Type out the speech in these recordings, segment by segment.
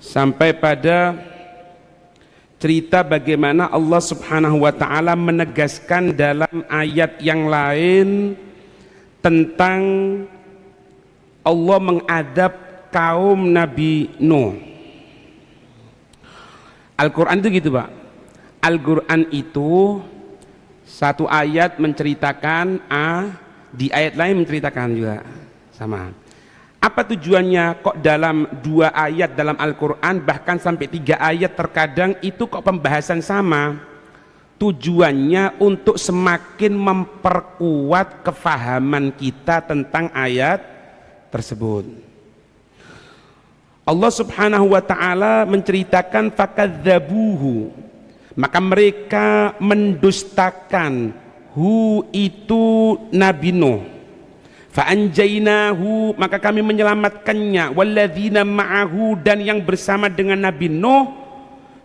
sampai pada cerita bagaimana Allah Subhanahu wa ta'ala menegaskan dalam ayat yang lain tentang Allah mengadab kaum Nabi Nuh. Al-Quran itu gitu Pak, Al-Quran itu satu ayat menceritakan A, di ayat lain menceritakan juga sama. Apa tujuannya kok dalam 2 ayat dalam Al-Quran bahkan sampai 3 ayat terkadang itu kok pembahasan sama? Tujuannya untuk semakin memperkuat kefahaman kita tentang ayat tersebut. Allah Subhanahu wa ta'ala menceritakan fakadzabuhu, maka mereka mendustakan hu itu Nabi Nuh. Fa'anjainahu, maka kami menyelamatkannya, walladzina ma'ahu, dan yang bersama dengan Nabi Nuh,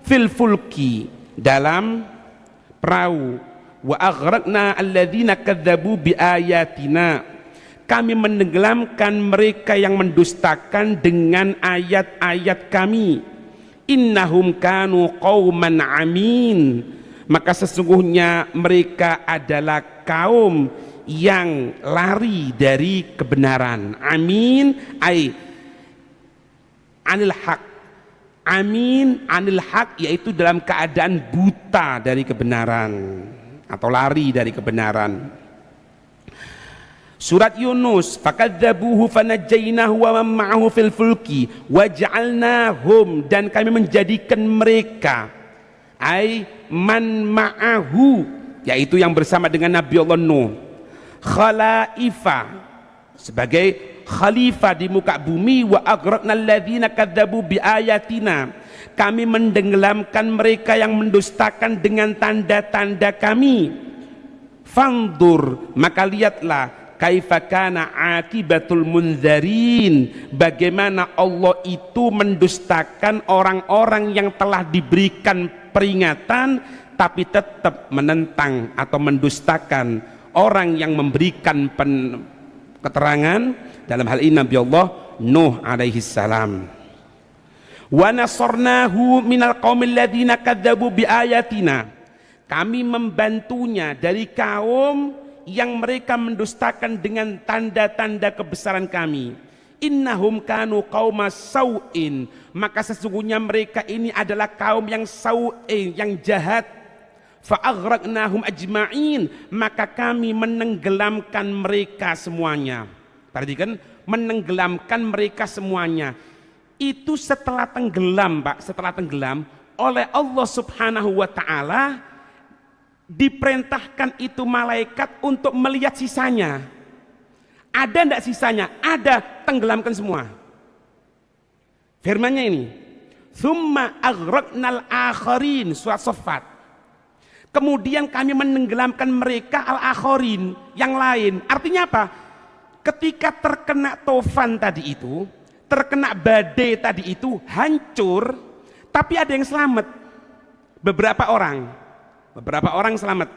fil fulki, dalam perahu. Wa aghraqna alladzina kadzabu biayatina, kami menenggelamkan mereka yang mendustakan dengan ayat-ayat kami. Innahum kanu qauman amin, maka sesungguhnya mereka adalah kaum yang lari dari kebenaran. Amin ay anil haq, amin anil haq, yaitu dalam keadaan buta dari kebenaran atau lari dari kebenaran. Surat Yunus, fakadzabuhu fanajjainahu wa man ma'ahu fil fulki waja'alnahum, dan kami menjadikan mereka ay man ma'ahu, yaitu yang bersama dengan Nabi Allah Nuh, khalaifa, sebagai khalifah di muka bumi. Wa aghraqna alladzina kadzabu biayatina, kami mendenggelamkan mereka yang mendustakan dengan tanda-tanda kami. Fandur, maka lihatlah kaifa kana akibatul munzarin, bagaimana Allah itu mendustakan orang-orang yang telah diberikan peringatan tapi tetap menentang atau mendustakan orang yang memberikan keterangan, dalam hal ini Nabi Allah Nuh alaihi salam. Wa nasarnahu minal qaumil ladzina kadzabu biayatina, kami membantunya dari kaum yang mereka mendustakan dengan tanda-tanda kebesaran kami. Innahum kanu qauma sau'in, maka sesungguhnya mereka ini adalah kaum yang sau'in, yang jahat. Fa'aghraqnahum ajma'in, maka kami menenggelamkan mereka semuanya. Perhatikan, menenggelamkan mereka semuanya. Itu setelah tenggelam Pak, setelah tenggelam oleh Allah Subhanahu wa ta'ala, diperintahkan itu malaikat untuk melihat sisanya. Ada enggak sisanya? Ada, tenggelamkan semua. Firmannya ini, tsumma aghraqnal akharin, surat Shaffat. Kemudian kami menenggelamkan mereka al-akharin, yang lain. Artinya apa? Ketika terkena tofan tadi itu, terkena badai tadi itu, hancur, tapi ada yang selamat. Beberapa orang selamat.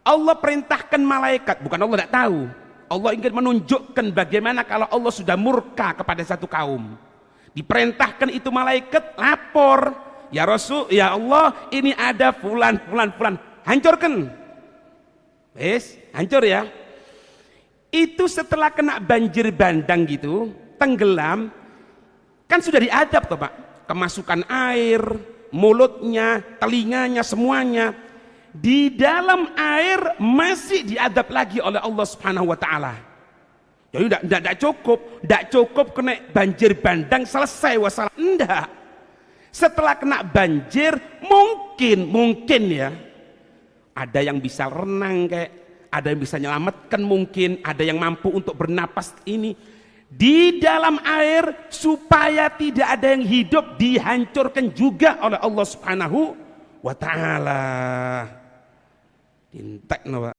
Allah perintahkan malaikat, bukan Allah tidak tahu. Allah ingin menunjukkan bagaimana kalau Allah sudah murka kepada satu kaum. Diperintahkan itu malaikat lapor, ya Rasul, ya Allah, ini ada fulan, hancurkan. Hancur ya. Itu setelah kena banjir bandang gitu, tenggelam, kan sudah diadab toh Pak. Kemasukan air, mulutnya, telinganya, semuanya. Di dalam air masih diadab lagi oleh Allah Subhanahu wa ta'ala. Jadi tidak cukup kena banjir bandang selesai wassalam. Enggak. Setelah kena banjir mungkin ya, ada yang bisa renang, kayak ada yang bisa menyelamatkan, mungkin ada yang mampu untuk bernapas ini di dalam air supaya tidak ada yang hidup, dihancurkan juga oleh Allah Subhanahu wa ta'ala. Dintek no, Pak.